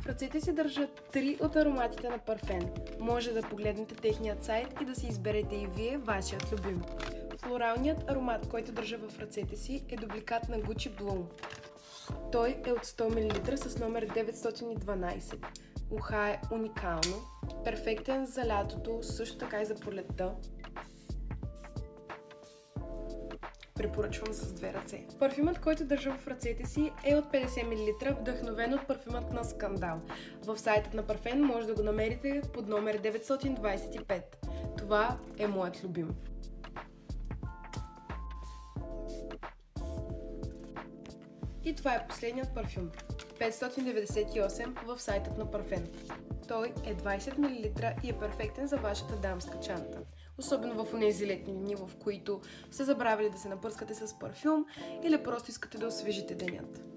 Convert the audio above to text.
В ръцете си държа 3 от ароматите на парфен. Може да погледнете техният сайт и да си изберете и вие вашият любим. Флоралният аромат, който държа в ръцете си, е дубликат на Gucci Bloom. Той е от 100 мл с номер 912. Уха е уникално, перфектен за лятото, също така и за пролетта. Препоръчвам с 2 ръце. Парфюмът, който държа в ръцете си, е от 50 мл, вдъхновен от парфюмът на Скандал. В сайтът на Парфен може да го намерите под номер 925. Това е моят любим. И това е последният парфюм. 598 в сайтът на Парфен. Той е 20 мл и е перфектен за вашата дамска чанта. Особено в онези летни дни, в които сте забравили да се напърскате с парфюм или просто искате да освежите денят.